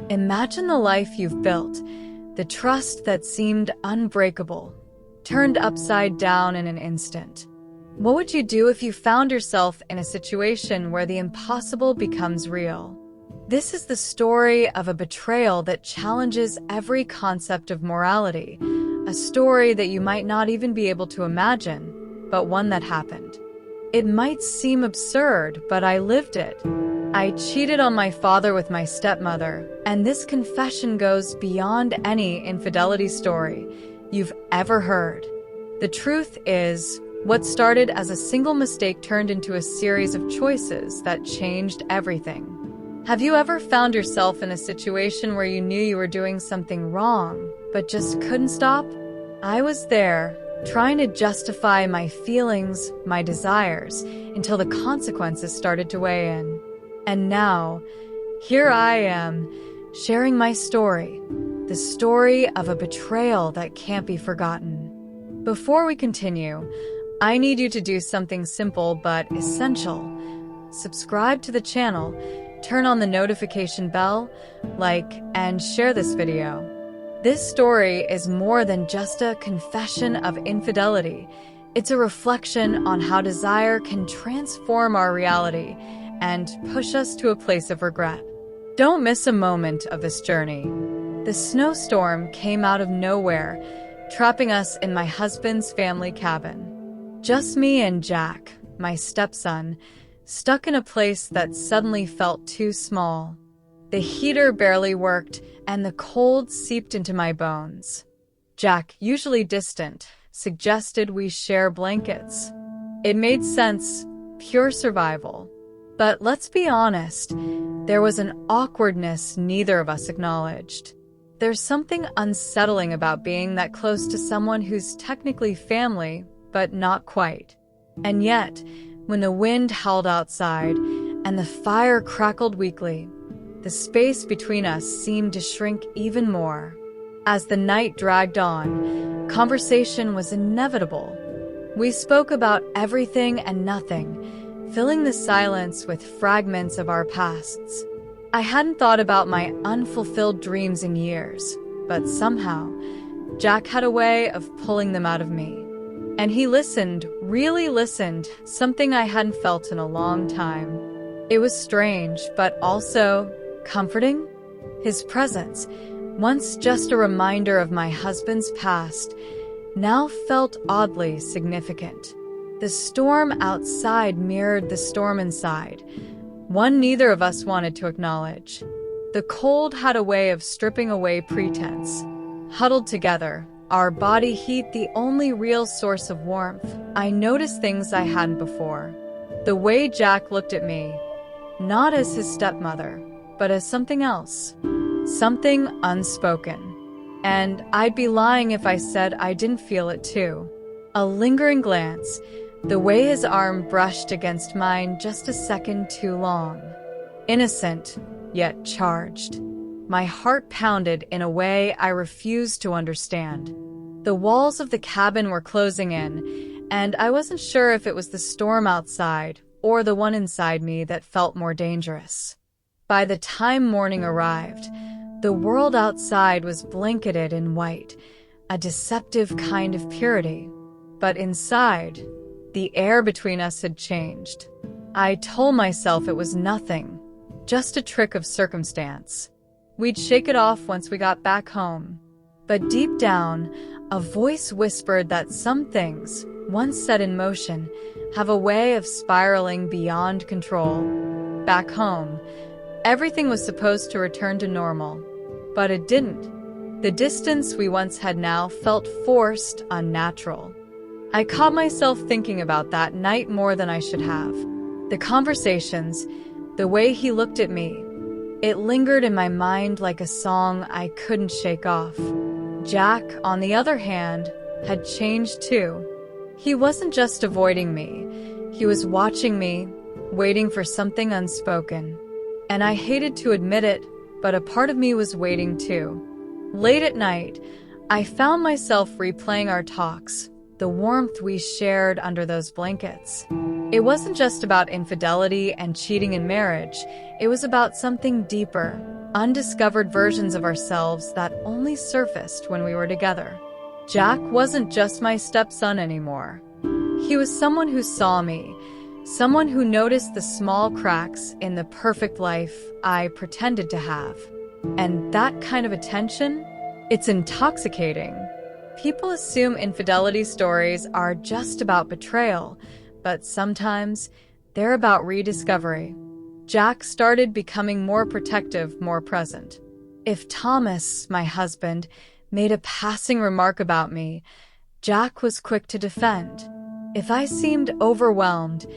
Imagine the life you've built, the trust that seemed unbreakable, turned upside down in an instant. What would you do if you found yourself in a situation where the impossible becomes real? This is the story of a betrayal that challenges every concept of morality, a story that you might not even be able to imagine, but one that happened. It might seem absurd, but I lived it. I cheated on my father with my stepmother, and this confession goes beyond any infidelity story you've ever heard. The truth is, what started as a single mistake turned into a series of choices that changed everything. Have you ever found yourself in a situation where you knew you were doing something wrong, but just couldn't stop? I was there, trying to justify my feelings, my desires, until the consequences started to weigh in. And now, here I am, sharing my story, the story of a betrayal that can't be forgotten. Before we continue, I need you to do something simple but essential. Subscribe to the channel, turn on the notification bell, like, and share this video. This story is more than just a confession of infidelity. It's a reflection on how desire can transform our reality and push us to a place of regret. Don't miss a moment of this journey. The snowstorm came out of nowhere, trapping us in my husband's family cabin. Just me and Jack, my stepson, stuck in a place that suddenly felt too small. The heater barely worked, and the cold seeped into my bones. Jack, usually distant, suggested we share blankets. It made sense, pure survival. But let's be honest, there was an awkwardness neither of us acknowledged. There's something unsettling about being that close to someone who's technically family, but not quite. And yet, when the wind howled outside and the fire crackled weakly, the space between us seemed to shrink even more. As the night dragged on, conversation was inevitable. We spoke about everything and nothing, filling the silence with fragments of our pasts. I hadn't thought about my unfulfilled dreams in years, but somehow, Jack had a way of pulling them out of me. And he listened, really listened, something I hadn't felt in a long time. It was strange, but also comforting. His presence, once just a reminder of my husband's past, now felt oddly significant. The storm outside mirrored the storm inside, one neither of us wanted to acknowledge. The cold had a way of stripping away pretense. Huddled together, our body heat the only real source of warmth, I noticed things I hadn't before. The way Jack looked at me, not as his stepmother, but as something else. Something unspoken. And I'd be lying if I said I didn't feel it too. A lingering glance, the way his arm brushed against mine just a second too long. Innocent, yet charged. My heart pounded in a way I refused to understand. The walls of the cabin were closing in, and I wasn't sure if it was the storm outside or the one inside me that felt more dangerous. By the time morning arrived, the world outside was blanketed in white, a deceptive kind of purity. But inside, the air between us had changed. I told myself it was nothing, just a trick of circumstance. We'd shake it off once we got back home. But deep down, a voice whispered that some things, once set in motion, have a way of spiraling beyond control. Back home, everything was supposed to return to normal, but it didn't. The distance we once had now felt forced, unnatural. I caught myself thinking about that night more than I should have. The conversations, the way he looked at me, it lingered in my mind like a song I couldn't shake off. Jack, on the other hand, had changed too. He wasn't just avoiding me, he was watching me, waiting for something unspoken. And I hated to admit it, but a part of me was waiting too. Late at night, I found myself replaying our talks, the warmth we shared under those blankets. It wasn't just about infidelity and cheating in marriage, it was about something deeper, undiscovered versions of ourselves that only surfaced when we were together. Jack wasn't just my stepson anymore. He was someone who saw me, someone who noticed the small cracks in the perfect life I pretended to have. And that kind of attention, it's intoxicating. People assume infidelity stories are just about betrayal, but sometimes they're about rediscovery. Jack started becoming more protective, more present. If Thomas, my husband, made a passing remark about me, Jack was quick to defend. If I seemed overwhelmed,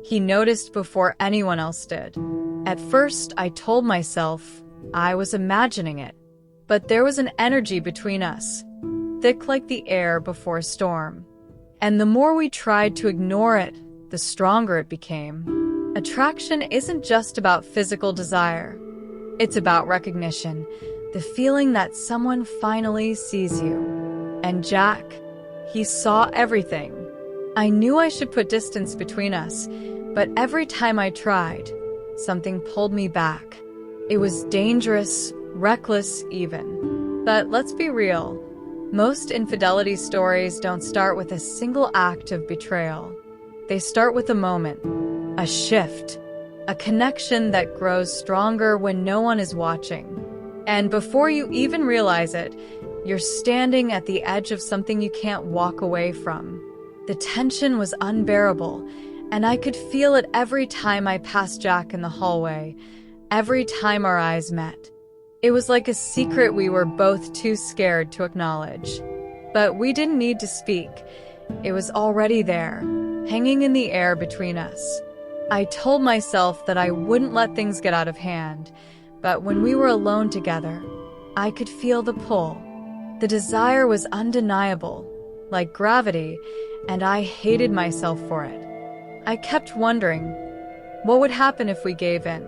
he noticed before anyone else did. At first, I told myself I was imagining it, but there was an energy between us, thick like the air before a storm. And the more we tried to ignore it, the stronger it became. Attraction isn't just about physical desire. It's about recognition, the feeling that someone finally sees you. And Jack, he saw everything. I knew I should put distance between us, but every time I tried, something pulled me back. It was dangerous, reckless even. But let's be real. Most infidelity stories don't start with a single act of betrayal. They start with a moment, a shift, a connection that grows stronger when no one is watching. And before you even realize it, you're standing at the edge of something you can't walk away from. The tension was unbearable, and I could feel it every time I passed Jack in the hallway, every time our eyes met. It was like a secret we were both too scared to acknowledge. But we didn't need to speak. It was already there, hanging in the air between us. I told myself that I wouldn't let things get out of hand, but when we were alone together, I could feel the pull. The desire was undeniable, like gravity, and I hated myself for it. I kept wondering, what would happen if we gave in?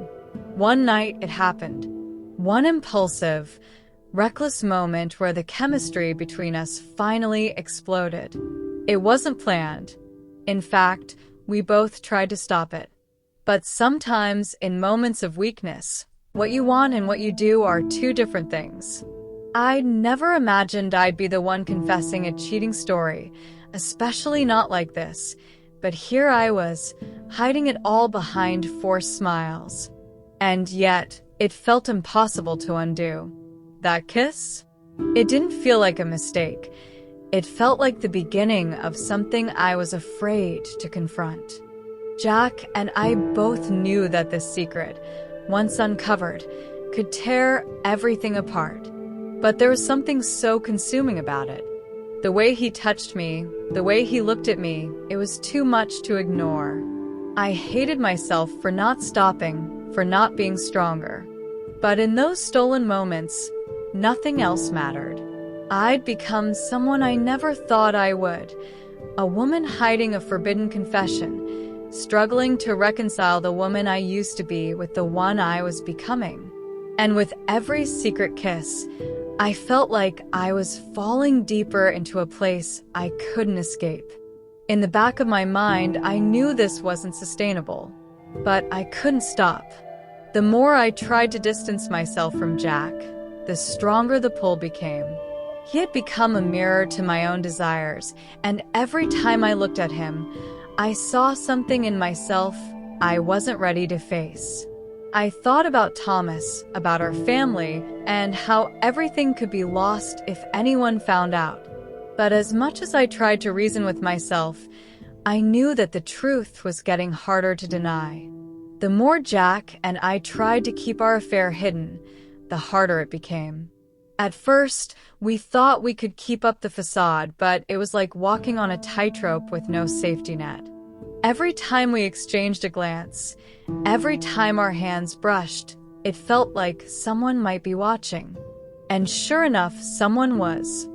One night it happened. One impulsive, reckless moment where the chemistry between us finally exploded. It wasn't planned. In fact, we both tried to stop it. But sometimes, in moments of weakness, what you want and what you do are two different things. I never imagined I'd be the one confessing a cheating story, especially not like this. But here I was, hiding it all behind forced smiles. And yet, it felt impossible to undo. That kiss? It didn't feel like a mistake. It felt like the beginning of something I was afraid to confront. Jack and I both knew that this secret, once uncovered, could tear everything apart. But there was something so consuming about it. The way he touched me, the way he looked at me, it was too much to ignore. I hated myself for not stopping, for not being stronger. But in those stolen moments, nothing else mattered. I'd become someone I never thought I would. A woman hiding a forbidden confession, struggling to reconcile the woman I used to be with the one I was becoming. And with every secret kiss, I felt like I was falling deeper into a place I couldn't escape. In the back of my mind, I knew this wasn't sustainable, but I couldn't stop. The more I tried to distance myself from Jack, the stronger the pull became. He had become a mirror to my own desires, and every time I looked at him, I saw something in myself I wasn't ready to face. I thought about Thomas, about our family, and how everything could be lost if anyone found out. But as much as I tried to reason with myself, I knew that the truth was getting harder to deny. The more Jack and I tried to keep our affair hidden, the harder it became. At first, we thought we could keep up the facade, but it was like walking on a tightrope with no safety net. Every time we exchanged a glance, every time our hands brushed, it felt like someone might be watching. And sure enough, someone was.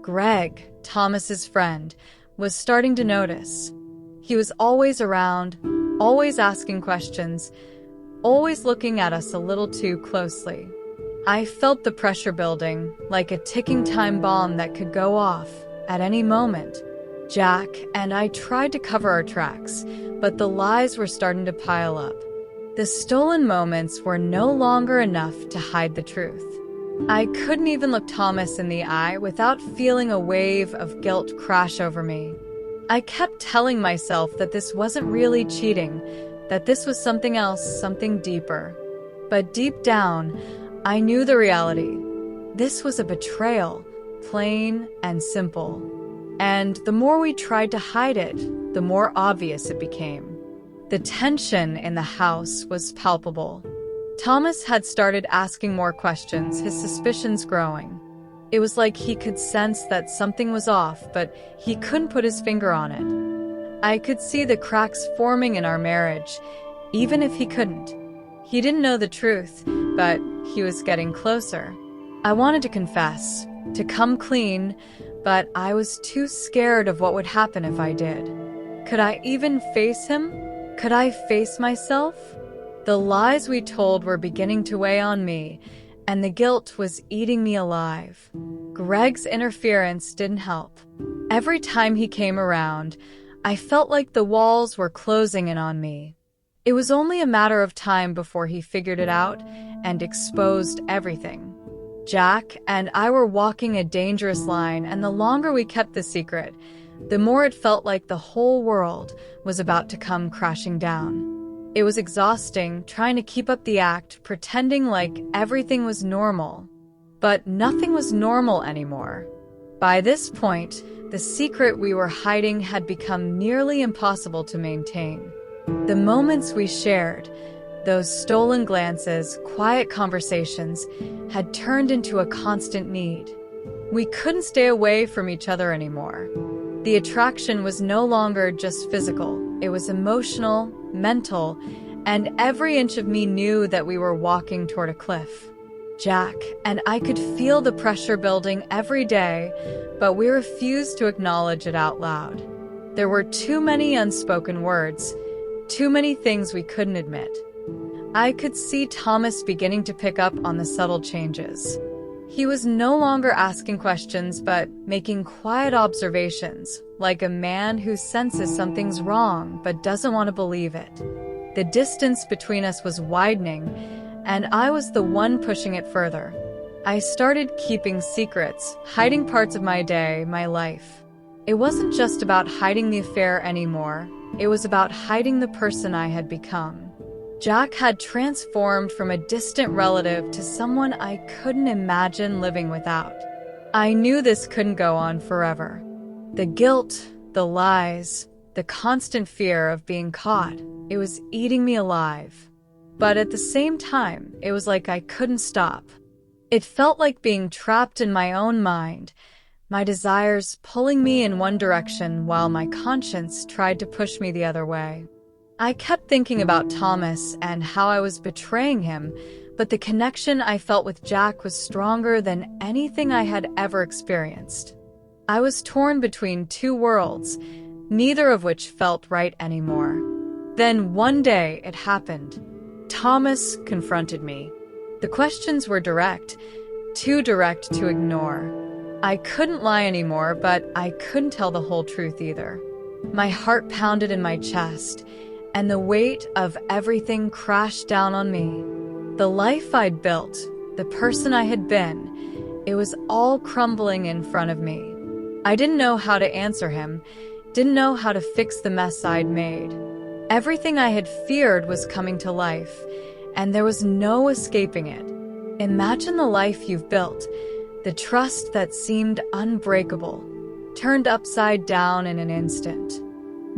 Greg, Thomas's friend, was starting to notice. He was always around, always asking questions, always looking at us a little too closely. I felt the pressure building, like a ticking time bomb that could go off at any moment. Jack and I tried to cover our tracks, but the lies were starting to pile up. The stolen moments were no longer enough to hide the truth. I couldn't even look Thomas in the eye without feeling a wave of guilt crash over me. I kept telling myself that this wasn't really cheating, that this was something else, something deeper. But deep down, I knew the reality. This was a betrayal, plain and simple. And the more we tried to hide it, the more obvious it became. The tension in the house was palpable. Thomas had started asking more questions, his suspicions growing. It was like he could sense that something was off, but he couldn't put his finger on it. I could see the cracks forming in our marriage, even if he couldn't. He didn't know the truth, but he was getting closer. I wanted to confess, to come clean, but I was too scared of what would happen if I did. Could I even face him? Could I face myself? The lies we told were beginning to weigh on me, and the guilt was eating me alive. Greg's interference didn't help. Every time he came around, I felt like the walls were closing in on me. It was only a matter of time before he figured it out and exposed everything. Jack and I were walking a dangerous line, and the longer we kept the secret, the more it felt like the whole world was about to come crashing down. It was exhausting, trying to keep up the act, pretending like everything was normal. But nothing was normal anymore. By this point, the secret we were hiding had become nearly impossible to maintain. The moments we shared, those stolen glances, quiet conversations, had turned into a constant need. We couldn't stay away from each other anymore. The attraction was no longer just physical. It was emotional, mental, and every inch of me knew that we were walking toward a cliff. Jack and I could feel the pressure building every day, but we refused to acknowledge it out loud. There were too many unspoken words, too many things we couldn't admit. I could see Thomas beginning to pick up on the subtle changes. He was no longer asking questions, but making quiet observations, like a man who senses something's wrong but doesn't want to believe it. The distance between us was widening, and I was the one pushing it further. I started keeping secrets, hiding parts of my day, my life. It wasn't just about hiding the affair anymore. It was about hiding the person I had become. Jack had transformed from a distant relative to someone I couldn't imagine living without. I knew this couldn't go on forever. The guilt, the lies, the constant fear of being caught, it was eating me alive. But at the same time, it was like I couldn't stop. It felt like being trapped in my own mind, my desires pulling me in one direction while my conscience tried to push me the other way. I kept thinking about Thomas and how I was betraying him, but the connection I felt with Jack was stronger than anything I had ever experienced. I was torn between two worlds, neither of which felt right anymore. Then one day it happened. Thomas confronted me. The questions were direct, too direct to ignore. I couldn't lie anymore, but I couldn't tell the whole truth either. My heart pounded in my chest, and the weight of everything crashed down on me. The life I'd built, the person I had been, it was all crumbling in front of me. I didn't know how to answer him, didn't know how to fix the mess I'd made. Everything I had feared was coming to life, and there was no escaping it. Imagine the life you've built, the trust that seemed unbreakable, turned upside down in an instant.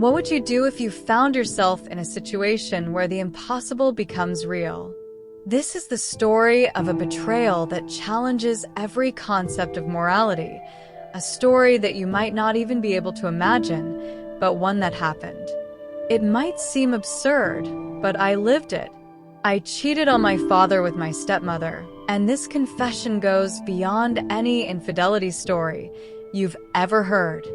What would you do if you found yourself in a situation where the impossible becomes real? This is the story of a betrayal that challenges every concept of morality, a story that you might not even be able to imagine, but one that happened. It might seem absurd, but I lived it. I cheated on my father with my stepmother, and this confession goes beyond any infidelity story you've ever heard.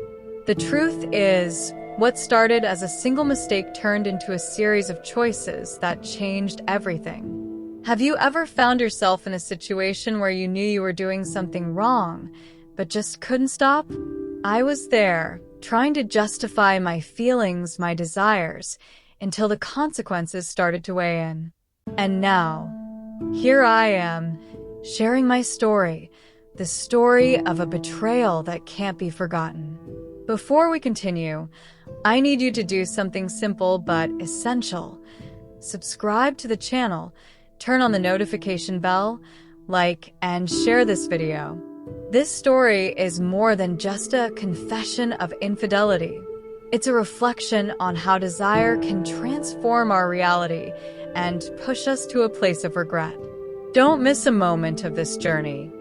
The truth is, what started as a single mistake turned into a series of choices that changed everything. Have you ever found yourself in a situation where you knew you were doing something wrong, but just couldn't stop? I was there, trying to justify my feelings, my desires, until the consequences started to weigh in. And now, here I am, sharing my story, the story of a betrayal that can't be forgotten. Before we continue, I need you to do something simple but essential. Subscribe to the channel, turn on the notification bell, like, and share this video. This story is more than just a confession of infidelity. It's a reflection on how desire can transform our reality and push us to a place of regret. Don't miss a moment of this journey.